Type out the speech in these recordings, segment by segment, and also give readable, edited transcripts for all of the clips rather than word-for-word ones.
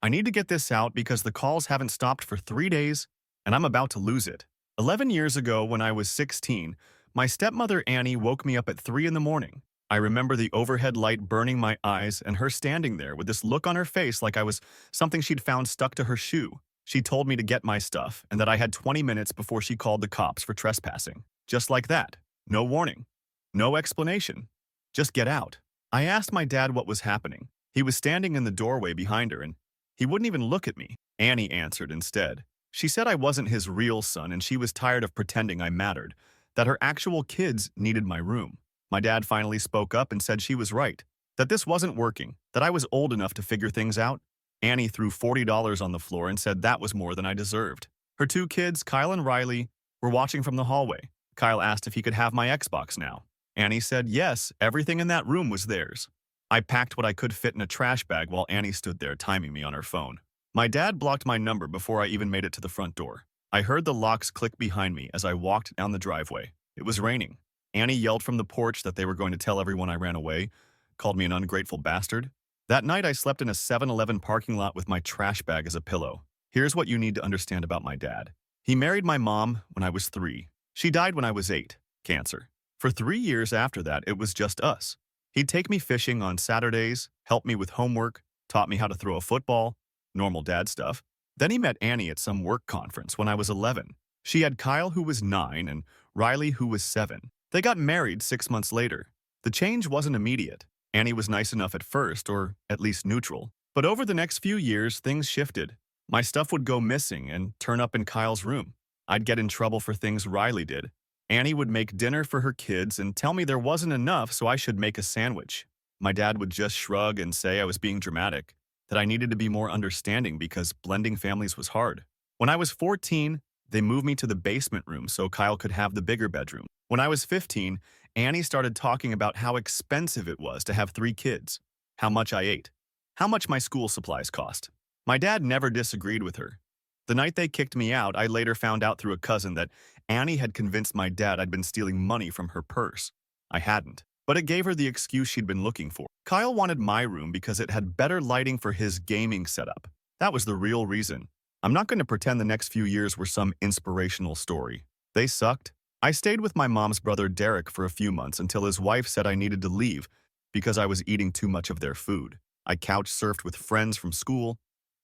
I need to get this out because the calls haven't stopped for 3 days and I'm about to lose it. 11 years ago, when I was 16, my stepmother Annie woke me up at 3 in the morning. I remember the overhead light burning my eyes and her standing there with this look on her face like I was something she'd found stuck to her shoe. She told me to get my stuff and that I had 20 minutes before she called the cops for trespassing. Just like that. No warning. No explanation. Just get out. I asked my dad what was happening. He was standing in the doorway behind her and he wouldn't even look at me. Annie answered instead. She said I wasn't his real son and she was tired of pretending I mattered, that her actual kids needed my room. My dad finally spoke up and said she was right, that this wasn't working, that I was old enough to figure things out. Annie threw $40 on the floor and said that was more than I deserved. Her two kids, Kyle and Riley, were watching from the hallway. Kyle asked if he could have my Xbox now. Annie said yes, everything in that room was theirs. I packed what I could fit in a trash bag while Annie stood there timing me on her phone. My dad blocked my number before I even made it to the front door. I heard the locks click behind me as I walked down the driveway. It was raining. Annie yelled from the porch that they were going to tell everyone I ran away, called me an ungrateful bastard. That night I slept in a 7-Eleven parking lot with my trash bag as a pillow. Here's what you need to understand about my dad. He married my mom when I was 3. She died when I was 8, cancer. For 3 years after that, it was just us. He'd take me fishing on Saturdays, help me with homework, taught me how to throw a football, normal dad stuff. Then he met Annie at some work conference when I was 11. She had Kyle, who was 9, and Riley, who was 7. They got married 6 months later. The change wasn't immediate. Annie was nice enough at first, or at least neutral. But over the next few years, things shifted. My stuff would go missing and turn up in Kyle's room. I'd get in trouble for things Riley did. Annie would make dinner for her kids and tell me there wasn't enough, so I should make a sandwich. My dad would just shrug and say I was being dramatic, that I needed to be more understanding because blending families was hard. When I was 14, they moved me to the basement room so Kyle could have the bigger bedroom. When I was 15, Annie started talking about how expensive it was to have 3 kids, how much I ate, how much my school supplies cost. My dad never disagreed with her. The night they kicked me out, I later found out through a cousin that Annie had convinced my dad I'd been stealing money from her purse. I hadn't, but it gave her the excuse she'd been looking for. Kyle wanted my room because it had better lighting for his gaming setup. That was the real reason. I'm not going to pretend the next few years were some inspirational story. They sucked. I stayed with my mom's brother Derek for a few months until his wife said I needed to leave because I was eating too much of their food. I couch surfed with friends from school.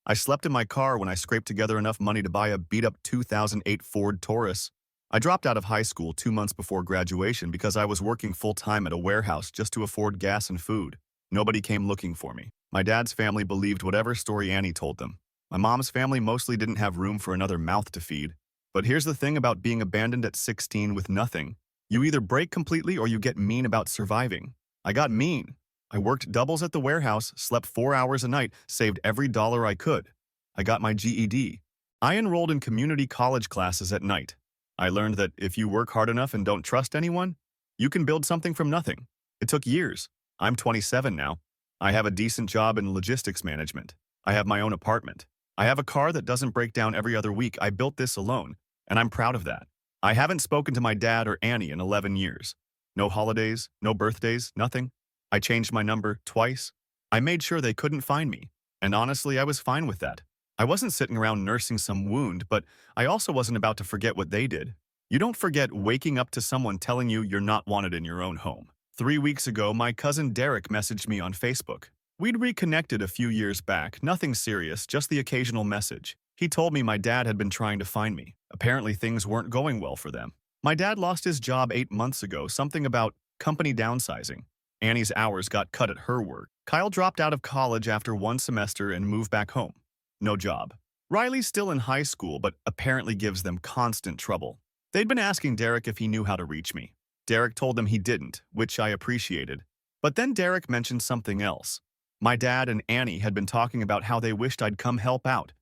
I slept in my car when I scraped together enough money to buy a beat-up 2008 Ford Taurus. I dropped out of high school 2 months before graduation because I was working full-time at a warehouse just to afford gas and food. Nobody came looking for me. My dad's family believed whatever story Annie told them. My mom's family mostly didn't have room for another mouth to feed. But here's the thing about being abandoned at 16 with nothing. You either break completely or you get mean about surviving. I got mean. I worked doubles at the warehouse, slept 4 hours a night, saved every dollar I could. I got my GED. I enrolled in community college classes at night. I learned that if you work hard enough and don't trust anyone, you can build something from nothing. It took years. I'm 27 now. I have a decent job in logistics management. I have my own apartment. I have a car that doesn't break down every other week. I built this alone, and I'm proud of that. I haven't spoken to my dad or Annie in 11 years. No holidays, no birthdays, nothing. I changed my number twice. I made sure they couldn't find me, and honestly, I was fine with that. I wasn't sitting around nursing some wound, but I also wasn't about to forget what they did. You don't forget waking up to someone telling you you're not wanted in your own home. 3 weeks ago, my cousin Derek messaged me on Facebook. We'd reconnected a few years back, nothing serious, just the occasional message. He told me my dad had been trying to find me. Apparently things weren't going well for them. My dad lost his job 8 months ago, something about company downsizing. Annie's hours got cut at her work. Kyle dropped out of college after 1 semester and moved back home. No job. Riley's still in high school, but apparently gives them constant trouble. They'd been asking Derek if he knew how to reach me. Derek told them he didn't, which I appreciated. But then Derek mentioned something else. My dad and Annie had been talking about how they wished I'd come help out,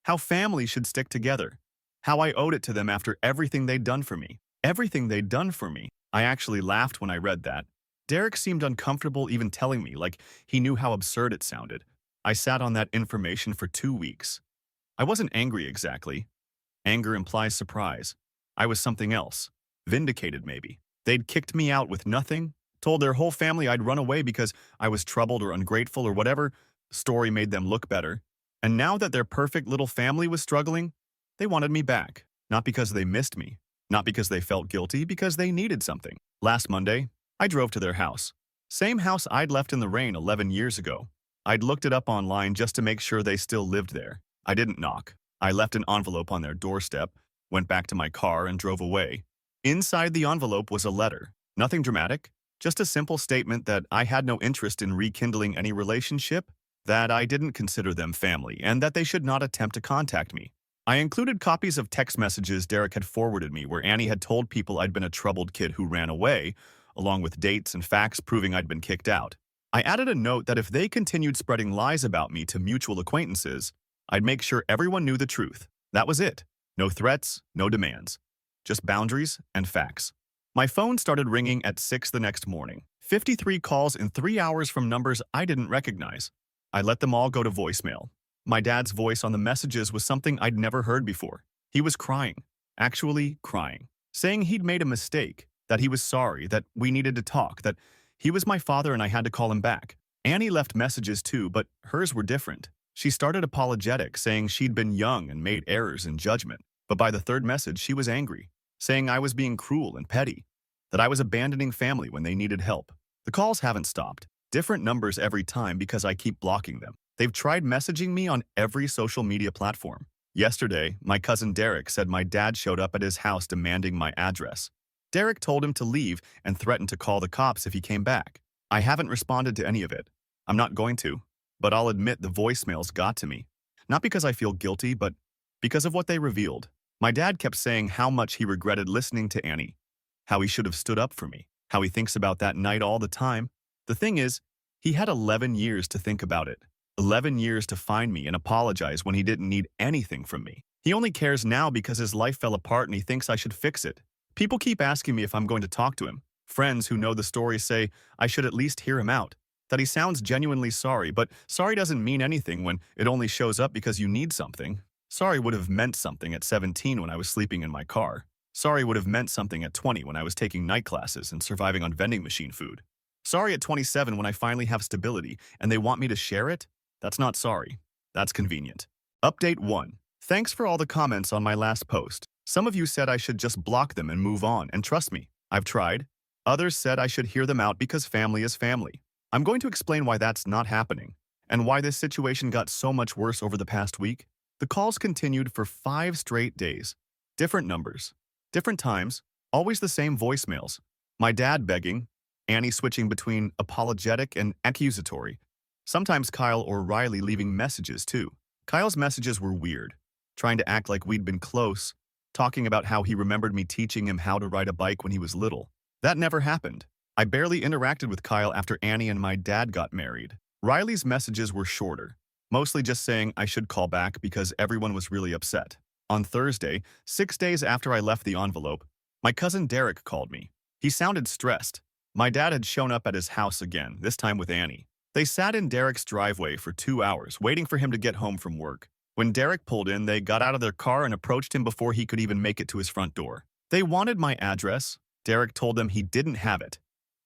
how family should stick together, how I owed it to them after everything they'd done for me. Everything they'd done for me. I actually laughed when I read that. Derek seemed uncomfortable even telling me, like he knew how absurd it sounded. I sat on that information for 2 weeks. I wasn't angry exactly. Anger implies surprise. I was something else. Vindicated, maybe. They'd kicked me out with nothing, told their whole family I'd run away because I was troubled or ungrateful or whatever story made them look better. And now that their perfect little family was struggling, they wanted me back. Not because they missed me, not because they felt guilty, because they needed something. Last Monday, I drove to their house. Same house I'd left in the rain 11 years ago. I'd looked it up online just to make sure they still lived there. I didn't knock. I left an envelope on their doorstep, went back to my car, and drove away. Inside the envelope was a letter. Nothing dramatic, just a simple statement that I had no interest in rekindling any relationship, that I didn't consider them family, and that they should not attempt to contact me. I included copies of text messages Derek had forwarded me where Annie had told people I'd been a troubled kid who ran away, along with dates and facts proving I'd been kicked out. I added a note that if they continued spreading lies about me to mutual acquaintances, I'd make sure everyone knew the truth. That was it. No threats, no demands. Just boundaries and facts. My phone started ringing at 6 the next morning. 53 calls in 3 hours from numbers I didn't recognize. I let them all go to voicemail. My dad's voice on the messages was something I'd never heard before. He was crying, actually crying, saying he'd made a mistake, that he was sorry, that we needed to talk, that he was my father and I had to call him back. Annie left messages too, but hers were different. She started apologetic, saying she'd been young and made errors in judgment. But by the third message, she was angry, saying I was being cruel and petty, that I was abandoning family when they needed help. The calls haven't stopped. Different numbers every time because I keep blocking them. They've tried messaging me on every social media platform. Yesterday, my cousin Derek said my dad showed up at his house demanding my address. Derek told him to leave and threatened to call the cops if he came back. I haven't responded to any of it. I'm not going to, but I'll admit the voicemails got to me. Not because I feel guilty, but because of what they revealed. My dad kept saying how much he regretted listening to Annie, how he should have stood up for me, how he thinks about that night all the time. The thing is, he had 11 years to think about it. 11 years to find me and apologize when he didn't need anything from me. He only cares now because his life fell apart and he thinks I should fix it. People keep asking me if I'm going to talk to him. Friends who know the story say I should at least hear him out, that he sounds genuinely sorry, but sorry doesn't mean anything when it only shows up because you need something. Sorry would have meant something at 17 when I was sleeping in my car. Sorry would have meant something at 20 when I was taking night classes and surviving on vending machine food. Sorry at 27 when I finally have stability and they want me to share it? That's not sorry. That's convenient. Update 1. Thanks for all the comments on my last post. Some of you said I should just block them and move on, and trust me, I've tried. Others said I should hear them out because family is family. I'm going to explain why that's not happening, and why this situation got so much worse over the past week. The calls continued for 5 straight days. Different numbers, different times, always the same voicemails. My dad begging, Annie switching between apologetic and accusatory. Sometimes Kyle or Riley leaving messages too. Kyle's messages were weird, trying to act like we'd been close, talking about how he remembered me teaching him how to ride a bike when he was little. That never happened. I barely interacted with Kyle after Annie and my dad got married. Riley's messages were shorter, mostly just saying I should call back because everyone was really upset. On Thursday, 6 days after I left the envelope, my cousin Derek called me. He sounded stressed. My dad had shown up at his house again, this time with Annie. They sat in Derek's driveway for 2 hours, waiting for him to get home from work. When Derek pulled in, they got out of their car and approached him before he could even make it to his front door. They wanted my address. Derek told them he didn't have it,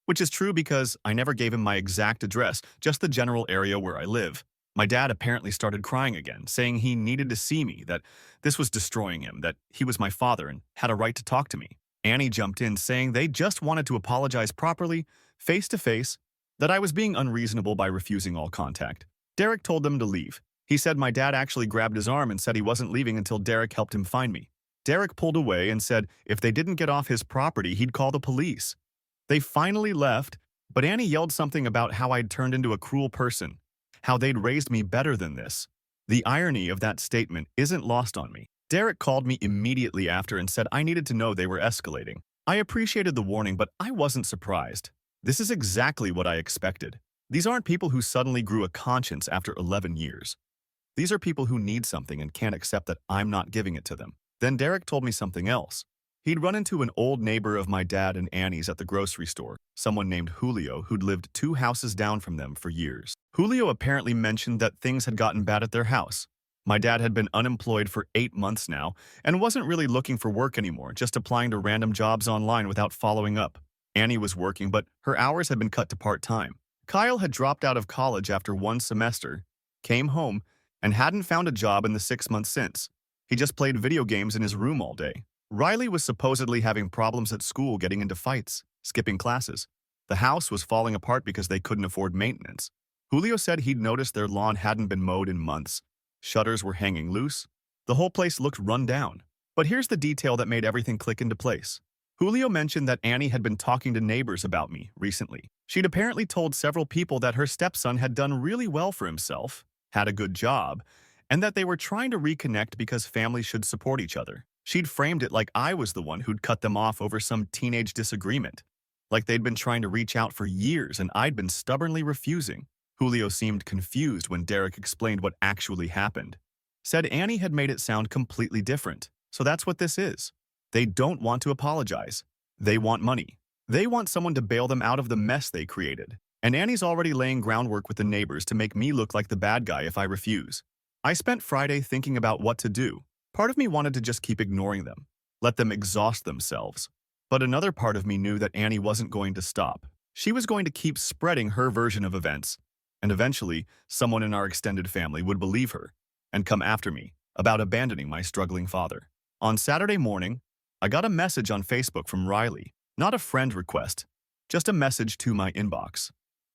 which is true because I never gave him my exact address, just the general area where I live. My dad apparently started crying again, saying he needed to see me, that this was destroying him, that he was my father and had a right to talk to me. Annie jumped in, saying they just wanted to apologize properly, face to face, that I was being unreasonable by refusing all contact. Derek told them to leave. He said my dad actually grabbed his arm and said he wasn't leaving until Derek helped him find me. Derek pulled away and said if they didn't get off his property, he'd call the police. They finally left, but Annie yelled something about how I'd turned into a cruel person, how they'd raised me better than this. The irony of that statement isn't lost on me. Derek called me immediately after and said I needed to know they were escalating. I appreciated the warning, but I wasn't surprised. This is exactly what I expected. These aren't people who suddenly grew a conscience after 11 years. These are people who need something and can't accept that I'm not giving it to them. Then Derek told me something else. He'd run into an old neighbor of my dad and Annie's at the grocery store, someone named Julio who'd lived 2 houses down from them for years. Julio apparently mentioned that things had gotten bad at their house. My dad had been unemployed for 8 months now and wasn't really looking for work anymore, just applying to random jobs online without following up. Annie was working, but her hours had been cut to part-time. Kyle had dropped out of college after 1 semester, came home, and hadn't found a job in the 6 months since. He just played video games in his room all day. Riley was supposedly having problems at school getting into fights, skipping classes. The house was falling apart because they couldn't afford maintenance. Julio said he'd noticed their lawn hadn't been mowed in months. Shutters were hanging loose. The whole place looked run down. But here's the detail that made everything click into place. Julio mentioned that Annie had been talking to neighbors about me recently. She'd apparently told several people that her stepson had done really well for himself, had a good job, and that they were trying to reconnect because families should support each other. She'd framed it like I was the one who'd cut them off over some teenage disagreement, like they'd been trying to reach out for years and I'd been stubbornly refusing. Julio seemed confused when Derek explained what actually happened. Said Annie had made it sound completely different. So that's what this is. They don't want to apologize. They want money. They want someone to bail them out of the mess they created. And Annie's already laying groundwork with the neighbors to make me look like the bad guy if I refuse. I spent Friday thinking about what to do. Part of me wanted to just keep ignoring them, let them exhaust themselves. But another part of me knew that Annie wasn't going to stop. She was going to keep spreading her version of events. And eventually, someone in our extended family would believe her and come after me about abandoning my struggling father. On Saturday morning, I got a message on Facebook from Riley. Not a friend request, just a message to my inbox.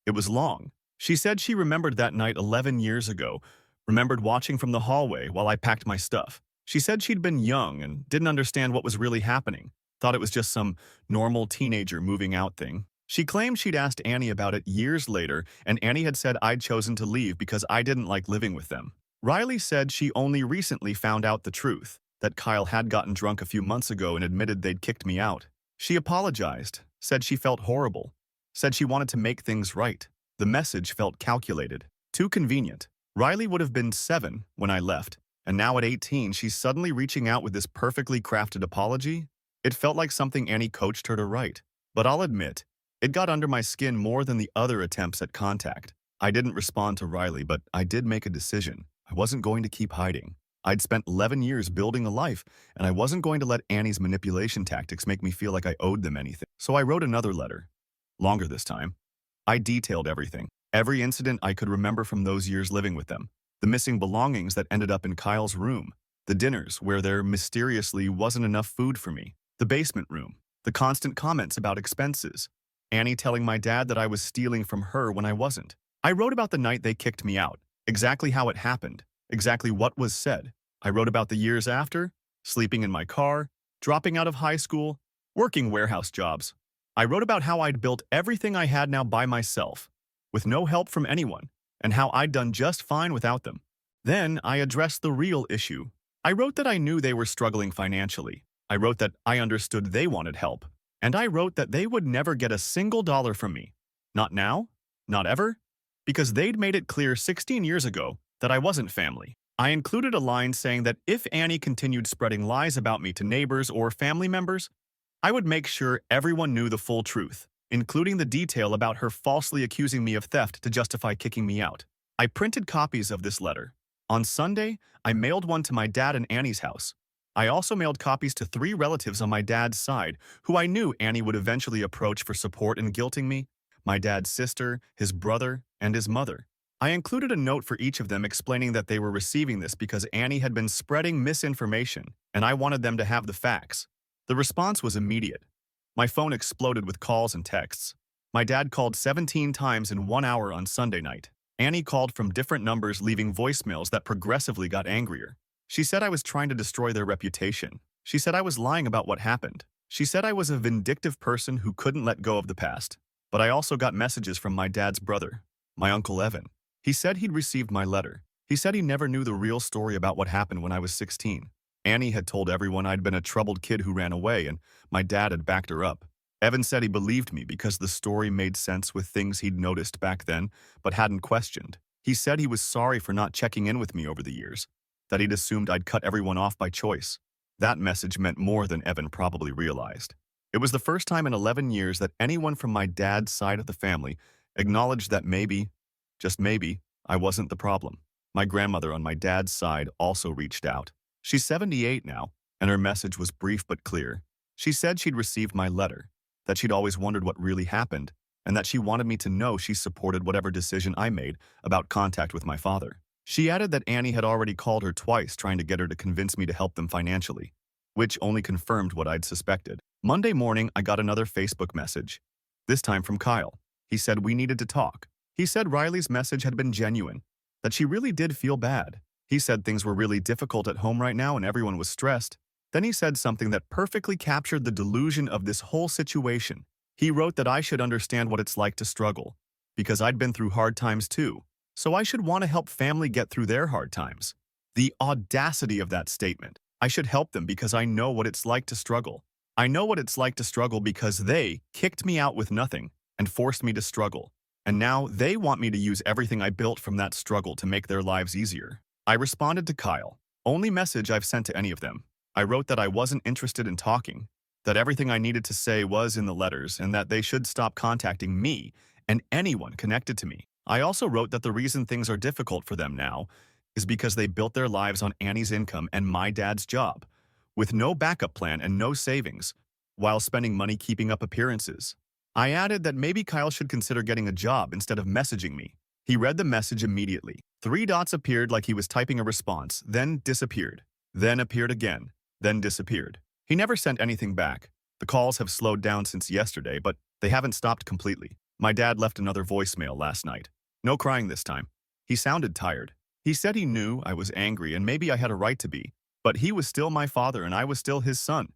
It was long. She said she remembered that night 11 years ago, remembered watching from the hallway while I packed my stuff. She said she'd been young and didn't understand what was really happening, thought it was just some normal teenager moving out thing. She claimed she'd asked Annie about it years later, and Annie had said I'd chosen to leave because I didn't like living with them. Riley said she only recently found out the truth, that Kyle had gotten drunk a few months ago and admitted they'd kicked me out. She apologized, said she felt horrible, said she wanted to make things right. The message felt calculated, too convenient. Riley would have been 7 when I left, and now at 18 she's suddenly reaching out with this perfectly crafted apology? It felt like something Annie coached her to write. But I'll admit, it got under my skin more than the other attempts at contact. I didn't respond to Riley, but I did make a decision. I wasn't going to keep hiding. I'd spent 11 years building a life, and I wasn't going to let Annie's manipulation tactics make me feel like I owed them anything. So I wrote another letter. Longer this time. I detailed everything. Every incident I could remember from those years living with them. The missing belongings that ended up in Kyle's room. The dinners where there mysteriously wasn't enough food for me. The basement room. The constant comments about expenses. Annie telling my dad that I was stealing from her when I wasn't. I wrote about the night they kicked me out. Exactly how it happened. Exactly what was said. I wrote about the years after, sleeping in my car, dropping out of high school, working warehouse jobs. I wrote about how I'd built everything I had now by myself, with no help from anyone, and how I'd done just fine without them. Then I addressed the real issue. I wrote that I knew they were struggling financially. I wrote that I understood they wanted help. And I wrote that they would never get a single dollar from me. Not now, not ever, because they'd made it clear 16 years ago that I wasn't family. I included a line saying that if Annie continued spreading lies about me to neighbors or family members, I would make sure everyone knew the full truth, including the detail about her falsely accusing me of theft to justify kicking me out. I printed copies of this letter. On Sunday, I mailed one to my dad and Annie's house. I also mailed copies to 3 relatives on my dad's side, who I knew Annie would eventually approach for support in guilting me: my dad's sister, his brother, and his mother. I included a note for each of them explaining that they were receiving this because Annie had been spreading misinformation, and I wanted them to have the facts. The response was immediate. My phone exploded with calls and texts. My dad called 17 times in 1 hour on Sunday night. Annie called from different numbers, leaving voicemails that progressively got angrier. She said I was trying to destroy their reputation. She said I was lying about what happened. She said I was a vindictive person who couldn't let go of the past. But I also got messages from my dad's brother, my Uncle Evan. He said he'd received my letter. He said he never knew the real story about what happened when I was 16. Annie had told everyone I'd been a troubled kid who ran away, and my dad had backed her up. Evan said he believed me because the story made sense with things he'd noticed back then, but hadn't questioned. He said he was sorry for not checking in with me over the years, that he'd assumed I'd cut everyone off by choice. That message meant more than Evan probably realized. It was the first time in 11 years that anyone from my dad's side of the family acknowledged that maybe, just maybe, I wasn't the problem. My grandmother on my dad's side also reached out. She's 78 now, and her message was brief but clear. She said she'd received my letter, that she'd always wondered what really happened, and that she wanted me to know she supported whatever decision I made about contact with my father. She added that Annie had already called her twice trying to get her to convince me to help them financially, which only confirmed what I'd suspected. Monday morning, I got another Facebook message, this time from Kyle. He said we needed to talk. He said Riley's message had been genuine, that she really did feel bad. He said things were really difficult at home right now and everyone was stressed. Then he said something that perfectly captured the delusion of this whole situation. He wrote that I should understand what it's like to struggle, because I'd been through hard times too, so I should want to help family get through their hard times. The audacity of that statement. I should help them because I know what it's like to struggle. I know what it's like to struggle because they kicked me out with nothing and forced me to struggle. And now they want me to use everything I built from that struggle to make their lives easier. I responded to Kyle. Only message I've sent to any of them. I wrote that I wasn't interested in talking, that everything I needed to say was in the letters, and that they should stop contacting me and anyone connected to me. I also wrote that the reason things are difficult for them now is because they built their lives on Annie's income and my dad's job, with no backup plan and no savings, while spending money keeping up appearances. I added that maybe Kyle should consider getting a job instead of messaging me. He read the message immediately. 3 dots appeared like he was typing a response, then disappeared, then appeared again, then disappeared. He never sent anything back. The calls have slowed down since yesterday, but they haven't stopped completely. My dad left another voicemail last night. No crying this time. He sounded tired. He said he knew I was angry and maybe I had a right to be, but he was still my father and I was still his son.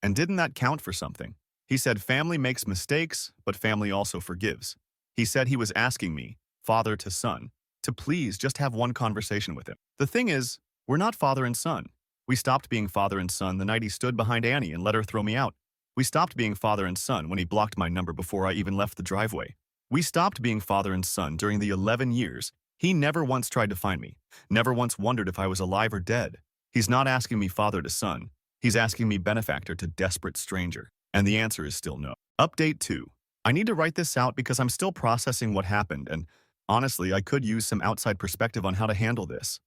And didn't that count for something? He said family makes mistakes, but family also forgives. He said he was asking me, father to son, to please just have one conversation with him. The thing is, we're not father and son. We stopped being father and son the night he stood behind Annie and let her throw me out. We stopped being father and son when he blocked my number before I even left the driveway. We stopped being father and son during the 11 years he never once tried to find me, never once wondered if I was alive or dead. He's not asking me father to son. He's asking me benefactor to desperate stranger. And the answer is still no. Update 2. I need to write this out because I'm still processing what happened and honestly, I could use some outside perspective on how to handle this.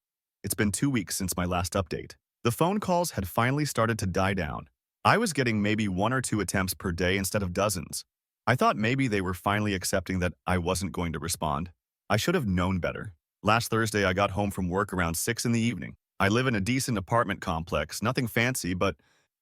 It's been 2 weeks since my last update. The phone calls had finally started to die down. I was getting maybe 1 or 2 attempts per day instead of dozens. I thought maybe they were finally accepting that I wasn't going to respond. I should have known better. Last Thursday, I got home from work around 6 in the evening. I live in a decent apartment complex, nothing fancy, but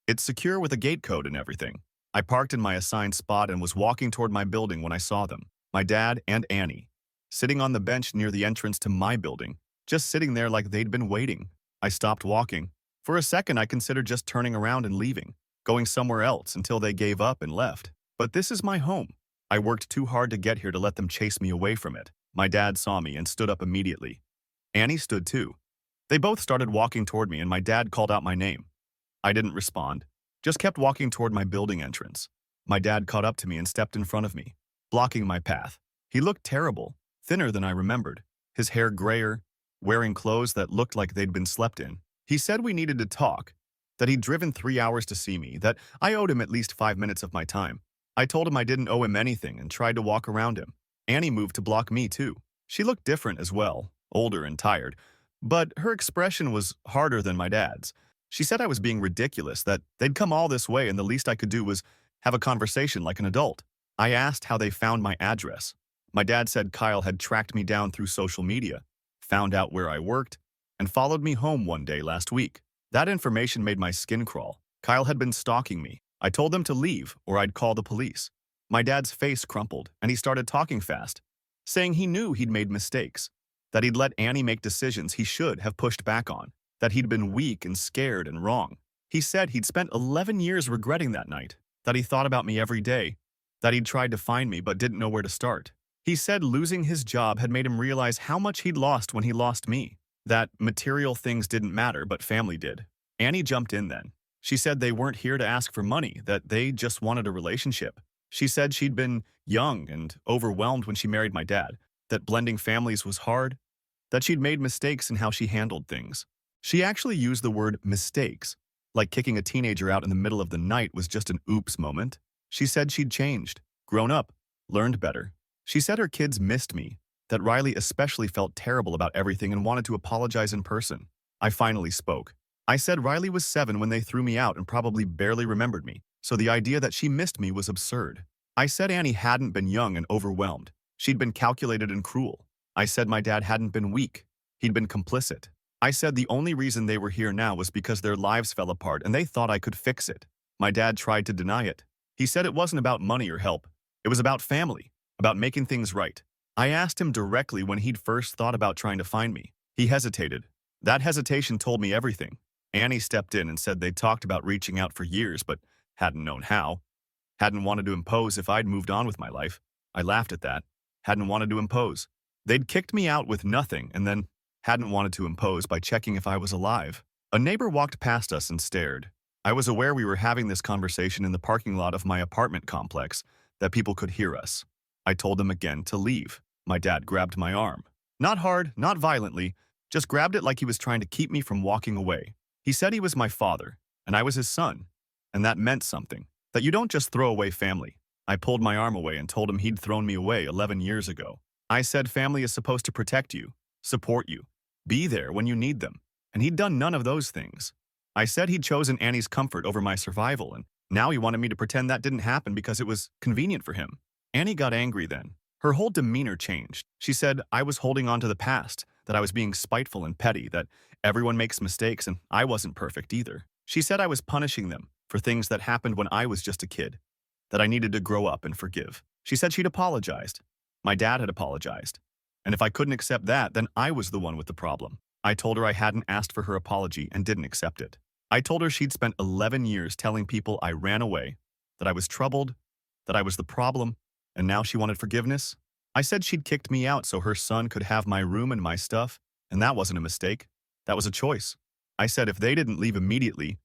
it's secure with a gate code and everything. I parked in my assigned spot and was walking toward my building when I saw them, my dad and Annie, sitting on the bench near the entrance to my building, just sitting there like they'd been waiting. I stopped walking. For a second, I considered just turning around and leaving, going somewhere else until they gave up and left. But this is my home. I worked too hard to get here to let them chase me away from it. My dad saw me and stood up immediately. Annie stood too. They both started walking toward me and my dad called out my name. I didn't respond, just kept walking toward my building entrance. My dad caught up to me and stepped in front of me, blocking my path. He looked terrible, thinner than I remembered, his hair grayer, wearing clothes that looked like they'd been slept in. He said we needed to talk, that he'd driven 3 hours to see me, that I owed him at least 5 minutes of my time. I told him I didn't owe him anything and tried to walk around him. Annie moved to block me too. She looked different as well, older and tired, but her expression was harder than my dad's. She said I was being ridiculous, that they'd come all this way and the least I could do was have a conversation like an adult. I asked how they found my address. My dad said Kyle had tracked me down through social media, found out where I worked, and followed me home one day last week. That information made my skin crawl. Kyle had been stalking me. I told them to leave or I'd call the police. My dad's face crumpled and he started talking fast, saying he knew he'd made mistakes, that he'd let Annie make decisions he should have pushed back on, that he'd been weak and scared and wrong. He said he'd spent 11 years regretting that night, that he thought about me every day, that he'd tried to find me but didn't know where to start. He said losing his job had made him realize how much he'd lost when he lost me, that material things didn't matter but family did. Annie jumped in then. She said they weren't here to ask for money, that they just wanted a relationship. She said she'd been young and overwhelmed when she married my dad, that blending families was hard, that she'd made mistakes in how she handled things. She actually used the word mistakes, like kicking a teenager out in the middle of the night was just an oops moment. She said she'd changed, grown up, learned better. She said her kids missed me, that Riley especially felt terrible about everything and wanted to apologize in person. I finally spoke. I said Riley was 7 when they threw me out and probably barely remembered me, so the idea that she missed me was absurd. I said Annie hadn't been young and overwhelmed. She'd been calculated and cruel. I said my dad hadn't been weak. He'd been complicit. I said the only reason they were here now was because their lives fell apart and they thought I could fix it. My dad tried to deny it. He said it wasn't about money or help. It was about family, about making things right. I asked him directly when he'd first thought about trying to find me. He hesitated. That hesitation told me everything. Annie stepped in and said they'd talked about reaching out for years, but hadn't known how. Hadn't wanted to impose if I'd moved on with my life. I laughed at that. Hadn't wanted to impose. They'd kicked me out with nothing and then hadn't wanted to impose by checking if I was alive. A neighbor walked past us and stared. I was aware we were having this conversation in the parking lot of my apartment complex, that people could hear us. I told them again to leave. My dad grabbed my arm. Not hard, not violently, just grabbed it like he was trying to keep me from walking away. He said he was my father, and I was his son, and that meant something, that you don't just throw away family. I pulled my arm away and told him he'd thrown me away 11 years ago. I said family is supposed to protect you, support you, be there when you need them, and he'd done none of those things. I said he'd chosen Annie's comfort over my survival, and now he wanted me to pretend that didn't happen because it was convenient for him. Annie got angry then. Her whole demeanor changed. She said I was holding on to the past, that I was being spiteful and petty, that everyone makes mistakes and I wasn't perfect either. She said I was punishing them for things that happened when I was just a kid, that I needed to grow up and forgive. She said she'd apologized. My dad had apologized. And if I couldn't accept that, then I was the one with the problem. I told her I hadn't asked for her apology and didn't accept it. I told her she'd spent 11 years telling people I ran away, that I was troubled, that I was the problem, and now she wanted forgiveness. I said she'd kicked me out so her son could have my room and my stuff, and that wasn't a mistake. That was a choice. I said if they didn't leave immediately,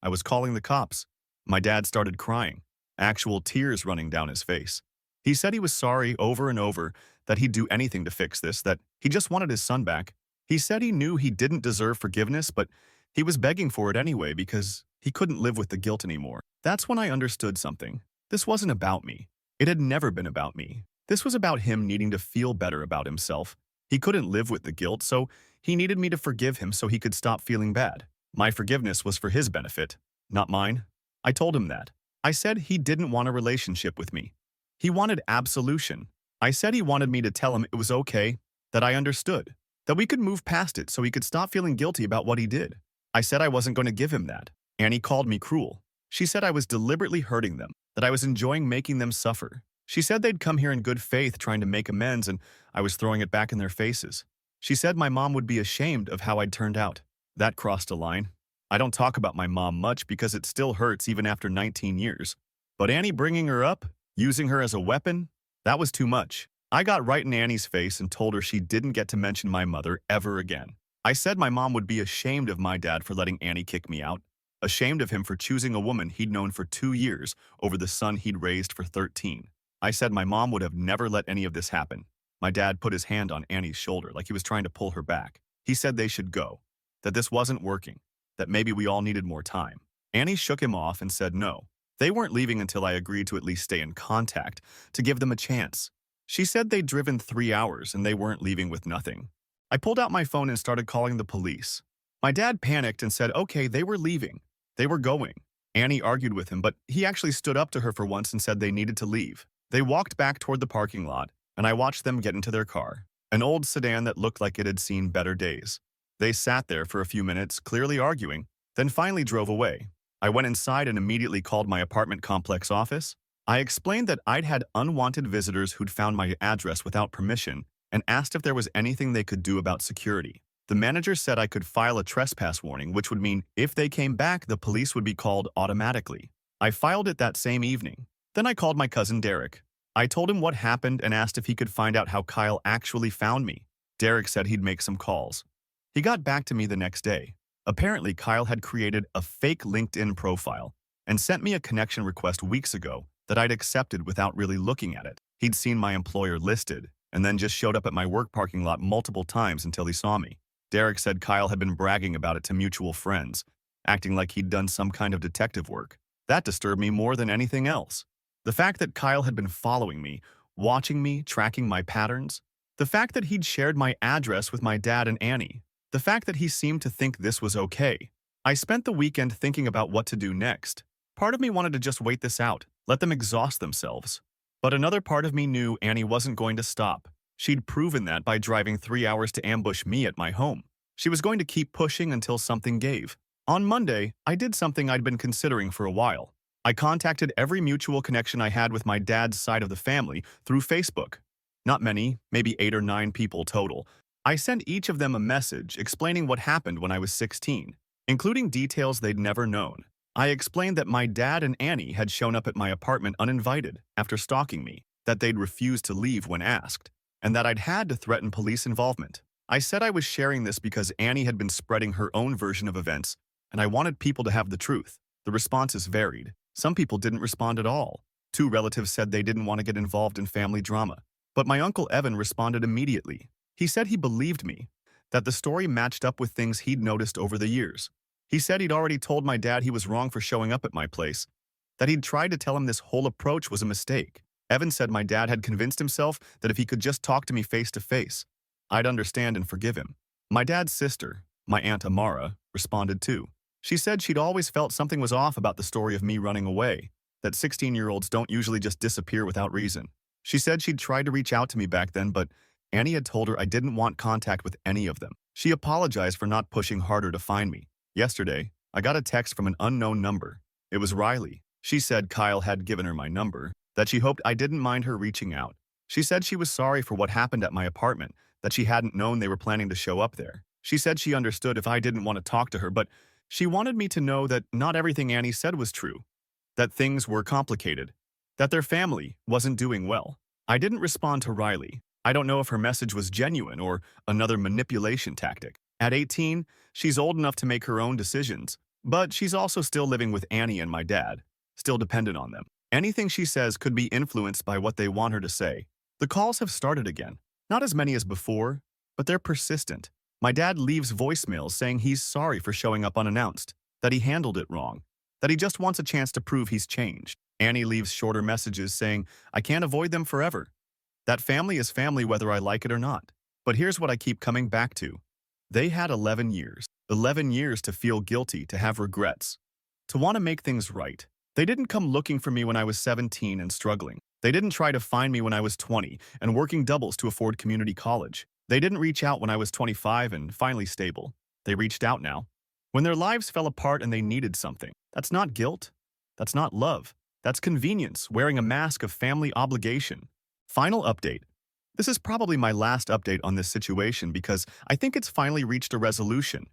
I was calling the cops. My dad started crying, actual tears running down his face. He said he was sorry over and over, that he'd do anything to fix this, that he just wanted his son back. He said he knew he didn't deserve forgiveness, but he was begging for it anyway because he couldn't live with the guilt anymore. That's when I understood something. This wasn't about me. It had never been about me. This was about him needing to feel better about himself. He couldn't live with the guilt, so he needed me to forgive him so he could stop feeling bad. My forgiveness was for his benefit, not mine. I told him that. I said he didn't want a relationship with me. He wanted absolution. I said he wanted me to tell him it was okay, that I understood, that we could move past it so he could stop feeling guilty about what he did. I said I wasn't going to give him that. Annie called me cruel. She said I was deliberately hurting them, that I was enjoying making them suffer. She said they'd come here in good faith trying to make amends and I was throwing it back in their faces. She said my mom would be ashamed of how I'd turned out. That crossed a line. I don't talk about my mom much because it still hurts even after 19 years. But Annie bringing her up, using her as a weapon, that was too much. I got right in Annie's face and told her she didn't get to mention my mother ever again. I said my mom would be ashamed of my dad for letting Annie kick me out, ashamed of him for choosing a woman he'd known for 2 years over the son he'd raised for 13. I said my mom would have never let any of this happen. My dad put his hand on Annie's shoulder like he was trying to pull her back. He said they should go, that this wasn't working, that maybe we all needed more time. Annie shook him off and said no. They weren't leaving until I agreed to at least stay in contact, to give them a chance. She said they'd driven 3 hours and they weren't leaving with nothing. I pulled out my phone and started calling the police. My dad panicked and said, okay, they were leaving. They were going. Annie argued with him, but he actually stood up to her for once and said they needed to leave. They walked back toward the parking lot, and I watched them get into their car, an old sedan that looked like it had seen better days. They sat there for a few minutes, clearly arguing, then finally drove away. I went inside and immediately called my apartment complex office. I explained that I'd had unwanted visitors who'd found my address without permission and asked if there was anything they could do about security. The manager said I could file a trespass warning, which would mean if they came back, the police would be called automatically. I filed it that same evening. Then I called my cousin Derek. I told him what happened and asked if he could find out how Kyle actually found me. Derek said he'd make some calls. He got back to me the next day. Apparently, Kyle had created a fake LinkedIn profile and sent me a connection request weeks ago that I'd accepted without really looking at it. He'd seen my employer listed and then just showed up at my work parking lot multiple times until he saw me. Derek said Kyle had been bragging about it to mutual friends, acting like he'd done some kind of detective work. That disturbed me more than anything else. The fact that Kyle had been following me, watching me, tracking my patterns. The fact that he'd shared my address with my dad and Annie. The fact that he seemed to think this was okay. I spent the weekend thinking about what to do next. Part of me wanted to just wait this out, let them exhaust themselves. But another part of me knew Annie wasn't going to stop. She'd proven that by driving 3 hours to ambush me at my home. She was going to keep pushing until something gave. On Monday, I did something I'd been considering for a while. I contacted every mutual connection I had with my dad's side of the family through Facebook. Not many, maybe 8 or 9 people total. I sent each of them a message explaining what happened when I was 16, including details they'd never known. I explained that my dad and Annie had shown up at my apartment uninvited after stalking me, that they'd refused to leave when asked, and that I'd had to threaten police involvement. I said I was sharing this because Annie had been spreading her own version of events, and I wanted people to have the truth. The responses varied. Some people didn't respond at all. 2 relatives said they didn't want to get involved in family drama. But my uncle Evan responded immediately. He said he believed me, that the story matched up with things he'd noticed over the years. He said he'd already told my dad he was wrong for showing up at my place, that he'd tried to tell him this whole approach was a mistake. Evan said my dad had convinced himself that if he could just talk to me face to face, I'd understand and forgive him. My dad's sister, my Aunt Amara, responded too. She said she'd always felt something was off about the story of me running away, that 16-year-olds don't usually just disappear without reason. She said she'd tried to reach out to me back then, but Annie had told her I didn't want contact with any of them. She apologized for not pushing harder to find me. Yesterday, I got a text from an unknown number. It was Riley. She said Kyle had given her my number, that she hoped I didn't mind her reaching out. She said she was sorry for what happened at my apartment, that she hadn't known they were planning to show up there. She said she understood if I didn't want to talk to her, but she wanted me to know that not everything Annie said was true, that things were complicated, that their family wasn't doing well. I didn't respond to Riley. I don't know if her message was genuine or another manipulation tactic. At 18, she's old enough to make her own decisions, but she's also still living with Annie and my dad, still dependent on them. Anything she says could be influenced by what they want her to say. The calls have started again. Not as many as before, but they're persistent. My dad leaves voicemails saying he's sorry for showing up unannounced, that he handled it wrong, that he just wants a chance to prove he's changed. Annie leaves shorter messages saying, I can't avoid them forever. That family is family whether I like it or not. But here's what I keep coming back to. They had 11 years. 11 years to feel guilty, to have regrets, to want to make things right. They didn't come looking for me when I was 17 and struggling. They didn't try to find me when I was 20 and working doubles to afford community college. They didn't reach out when I was 25 and finally stable. They reached out now, when their lives fell apart and they needed something. That's not guilt. That's not love. That's convenience, wearing a mask of family obligation. Final update. This is probably my last update on this situation because I think it's finally reached a resolution,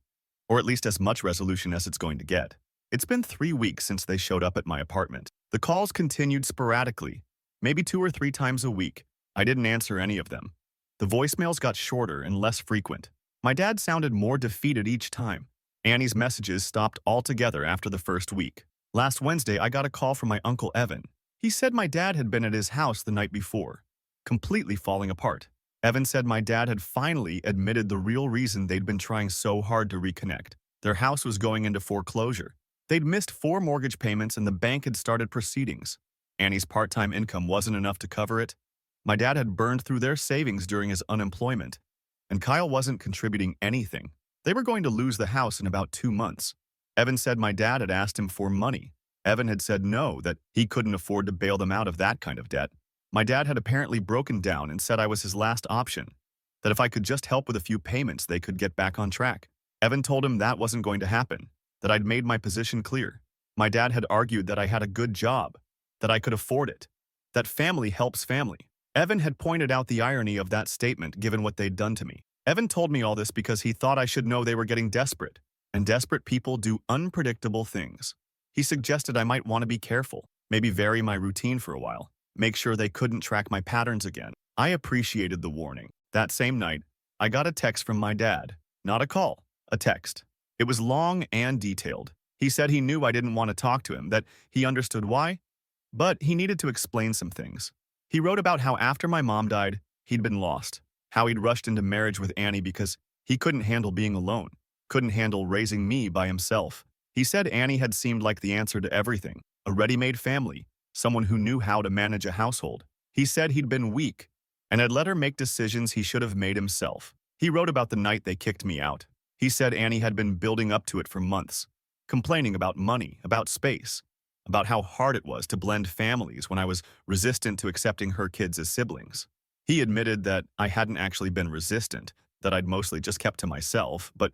or at least as much resolution as it's going to get. It's been 3 weeks since they showed up at my apartment. The calls continued sporadically, maybe 2 or 3 times a week. I didn't answer any of them. The voicemails got shorter and less frequent. My dad sounded more defeated each time. Annie's messages stopped altogether after the first week. Last Wednesday, I got a call from my Uncle Evan. He said my dad had been at his house the night before, completely falling apart. Evan said my dad had finally admitted the real reason they'd been trying so hard to reconnect. Their house was going into foreclosure. They'd missed 4 mortgage payments and the bank had started proceedings. Annie's part-time income wasn't enough to cover it. My dad had burned through their savings during his unemployment, and Kyle wasn't contributing anything. They were going to lose the house in about 2 months. Evan said my dad had asked him for money. Evan had said no, that he couldn't afford to bail them out of that kind of debt. My dad had apparently broken down and said I was his last option, that if I could just help with a few payments, they could get back on track. Evan told him that wasn't going to happen, that I'd made my position clear. My dad had argued that I had a good job, that I could afford it, that family helps family. Evan had pointed out the irony of that statement given what they'd done to me. Evan told me all this because he thought I should know they were getting desperate, and desperate people do unpredictable things. He suggested I might want to be careful, maybe vary my routine for a while, make sure they couldn't track my patterns again. I appreciated the warning. That same night, I got a text from my dad. Not a call, a text. It was long and detailed. He said he knew I didn't want to talk to him, that he understood why, but he needed to explain some things. He wrote about how after my mom died, he'd been lost, how he'd rushed into marriage with Annie because he couldn't handle being alone, couldn't handle raising me by himself. He said Annie had seemed like the answer to everything, a ready-made family, someone who knew how to manage a household. He said he'd been weak and had let her make decisions he should have made himself. He wrote about the night they kicked me out. He said Annie had been building up to it for months, complaining about money, about space, about how hard it was to blend families when I was resistant to accepting her kids as siblings. He admitted that I hadn't actually been resistant, that I'd mostly just kept to myself, but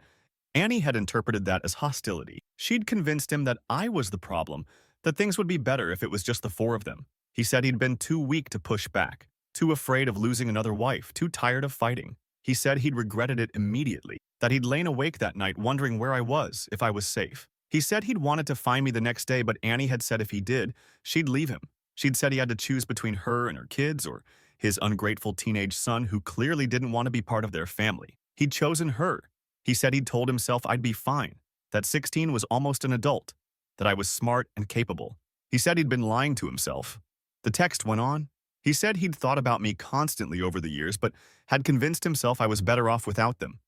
Annie had interpreted that as hostility. She'd convinced him that I was the problem, that things would be better if it was just the four of them. He said he'd been too weak to push back, too afraid of losing another wife, too tired of fighting. He said he'd regretted it immediately, that he'd lain awake that night wondering where I was, if I was safe. He said he'd wanted to find me the next day, but Annie had said if he did, she'd leave him. She'd said he had to choose between her and her kids or his ungrateful teenage son who clearly didn't want to be part of their family. He'd chosen her. He said he'd told himself I'd be fine, that 16 was almost an adult, that I was smart and capable. He said he'd been lying to himself. The text went on. He said he'd thought about me constantly over the years, but had convinced himself I was better off without them,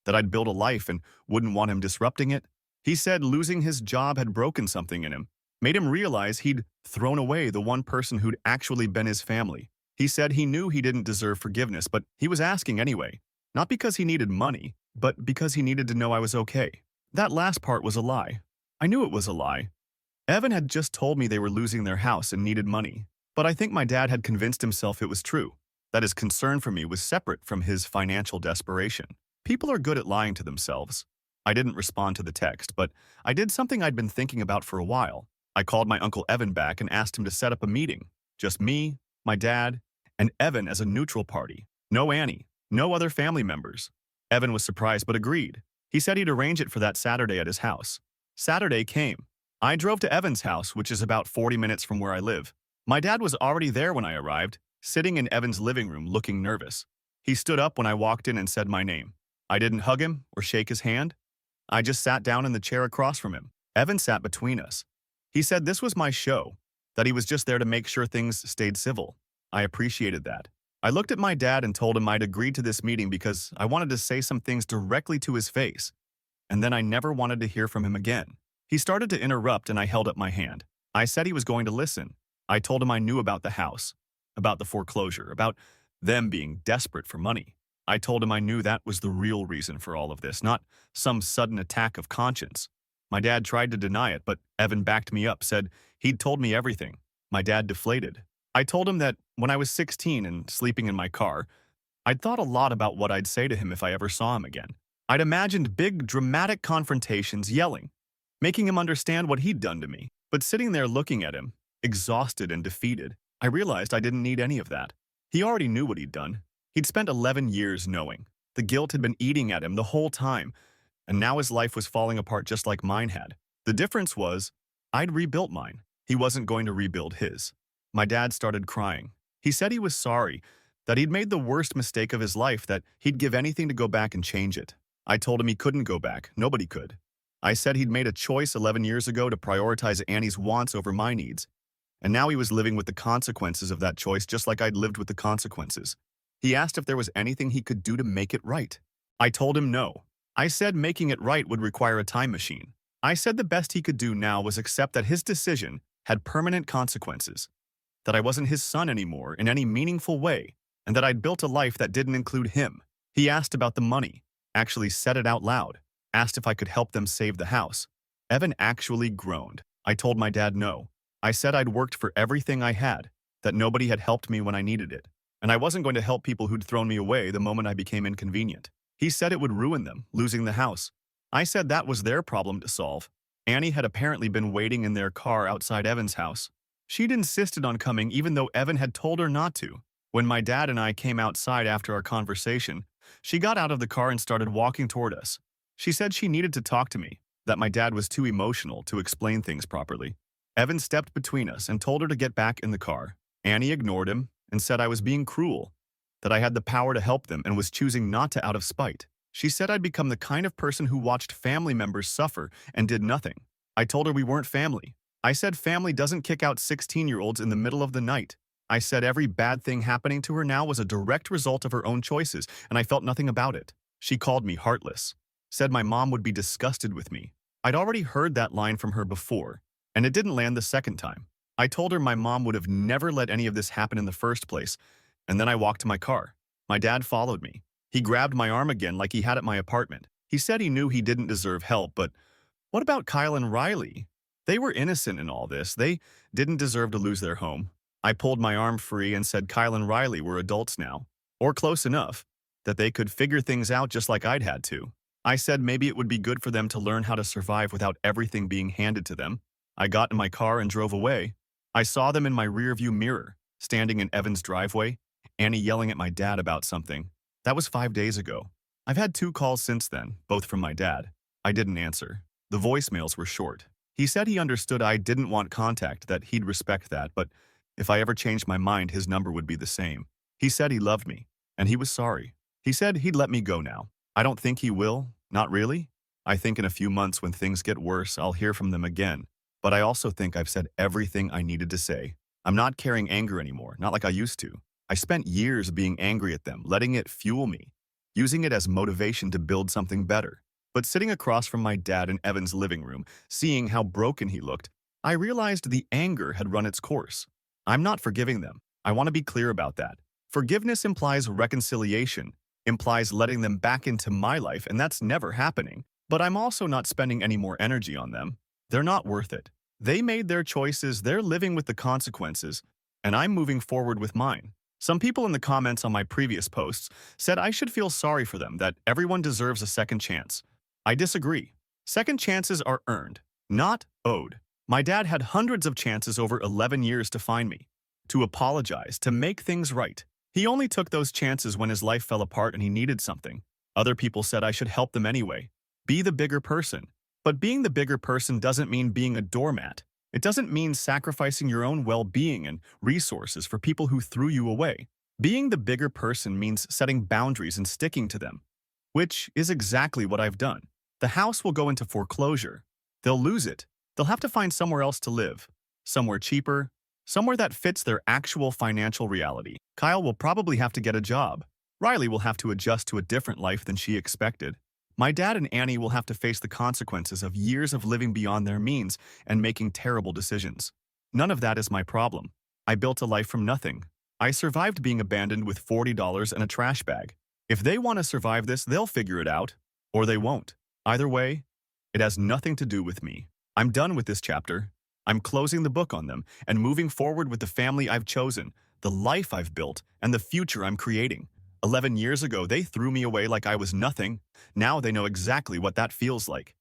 that I'd build a life and wouldn't want him disrupting it. He said losing his job had broken something in him, made him realize he'd thrown away the one person who'd actually been his family. He said he knew he didn't deserve forgiveness, but he was asking anyway, not because he needed money, but because he needed to know I was okay. That last part was a lie. I knew it was a lie. Evan had just told me they were losing their house and needed money, but I think my dad had convinced himself it was true, that his concern for me was separate from his financial desperation. People are good at lying to themselves. I didn't respond to the text, but I did something I'd been thinking about for a while. I called my Uncle Evan back and asked him to set up a meeting. Just me, my dad, and Evan as a neutral party. No Annie, no other family members. Evan was surprised but agreed. He said he'd arrange it for that Saturday at his house. Saturday came. I drove to Evan's house, which is about 40 minutes from where I live. My dad was already there when I arrived, sitting in Evan's living room looking nervous. He stood up when I walked in and said my name. I didn't hug him or shake his hand. I just sat down in the chair across from him. Evan sat between us. He said this was my show, that he was just there to make sure things stayed civil. I appreciated that. I looked at my dad and told him I'd agreed to this meeting because I wanted to say some things directly to his face, and then I never wanted to hear from him again. He started to interrupt and I held up my hand. I said he was going to listen. I told him I knew about the house, about the foreclosure, about them being desperate for money. I told him I knew that was the real reason for all of this, not some sudden attack of conscience. My dad tried to deny it, but Evan backed me up, said he'd told me everything. My dad deflated. I told him that when I was 16 and sleeping in my car, I'd thought a lot about what I'd say to him if I ever saw him again. I'd imagined big, dramatic confrontations, yelling, making him understand what he'd done to me. But sitting there looking at him, exhausted and defeated, I realized I didn't need any of that. He already knew what he'd done. He'd spent 11 years knowing. The guilt had been eating at him the whole time, and now his life was falling apart just like mine had. The difference was, I'd rebuilt mine. He wasn't going to rebuild his. My dad started crying. He said he was sorry, that he'd made the worst mistake of his life, that he'd give anything to go back and change it. I told him he couldn't go back. Nobody could. I said he'd made a choice 11 years ago to prioritize Annie's wants over my needs, and now he was living with the consequences of that choice just like I'd lived with the consequences. He asked if there was anything he could do to make it right. I told him no. I said making it right would require a time machine. I said the best he could do now was accept that his decision had permanent consequences, that I wasn't his son anymore in any meaningful way, and that I'd built a life that didn't include him. He asked about the money, actually said it out loud, asked if I could help them save the house. Evan actually groaned. I told my dad no. I said I'd worked for everything I had, that nobody had helped me when I needed it, and I wasn't going to help people who'd thrown me away the moment I became inconvenient. He said it would ruin them, losing the house. I said that was their problem to solve. Annie had apparently been waiting in their car outside Evan's house. She'd insisted on coming even though Evan had told her not to. When my dad and I came outside after our conversation, she got out of the car and started walking toward us. She said she needed to talk to me, that my dad was too emotional to explain things properly. Evan stepped between us and told her to get back in the car. Annie ignored him and said I was being cruel, that I had the power to help them and was choosing not to out of spite. She said I'd become the kind of person who watched family members suffer and did nothing. I told her we weren't family. I said family doesn't kick out 16-year-olds in the middle of the night. I said every bad thing happening to her now was a direct result of her own choices, and I felt nothing about it. She called me heartless, said my mom would be disgusted with me. I'd already heard that line from her before, and it didn't land the second time. I told her my mom would have never let any of this happen in the first place, and then I walked to my car. My dad followed me. He grabbed my arm again like he had at my apartment. He said he knew he didn't deserve help, but what about Kyle and Riley? They were innocent in all this. They didn't deserve to lose their home. I pulled my arm free and said Kyle and Riley were adults now. or close enough, that they could figure things out just like I'd had to. I said maybe it would be good for them to learn how to survive without everything being handed to them. I got in my car and drove away. I saw them in my rearview mirror, standing in Evan's driveway, Annie yelling at my dad about something. That was 5 days ago. I've had 2 calls since then, both from my dad. I didn't answer. The voicemails were short. He said he understood I didn't want contact, that he'd respect that, but if I ever changed my mind, his number would be the same. He said he loved me, and he was sorry. He said he'd let me go now. I don't think he will, not really. I think in a few months when things get worse, I'll hear from them again. But I also think I've said everything I needed to say. I'm not carrying anger anymore, not like I used to. I spent years being angry at them, letting it fuel me, using it as motivation to build something better. But sitting across from my dad in Evan's living room, seeing how broken he looked, I realized the anger had run its course. I'm not forgiving them. I want to be clear about that. Forgiveness implies reconciliation, implies letting them back into my life, and that's never happening. But I'm also not spending any more energy on them. They're not worth it. They made their choices, they're living with the consequences, and I'm moving forward with mine. Some people in the comments on my previous posts said I should feel sorry for them, that everyone deserves a second chance. I disagree. Second chances are earned, not owed. My dad had hundreds of chances over 11 years to find me, to apologize, to make things right. He only took those chances when his life fell apart and he needed something. Other people said I should help them anyway. Be the bigger person. But being the bigger person doesn't mean being a doormat. It doesn't mean sacrificing your own well-being and resources for people who threw you away. Being the bigger person means setting boundaries and sticking to them, which is exactly what I've done. The house will go into foreclosure. They'll lose it. They'll have to find somewhere else to live, somewhere cheaper, somewhere that fits their actual financial reality. Kyle will probably have to get a job. Riley will have to adjust to a different life than she expected. My dad and Annie will have to face the consequences of years of living beyond their means and making terrible decisions. None of that is my problem. I built a life from nothing. I survived being abandoned with $40 and a trash bag. If they want to survive this, they'll figure it out. Or they won't. Either way, it has nothing to do with me. I'm done with this chapter. I'm closing the book on them and moving forward with the family I've chosen, the life I've built, and the future I'm creating. 11 years ago, they threw me away like I was nothing. Now they know exactly what that feels like.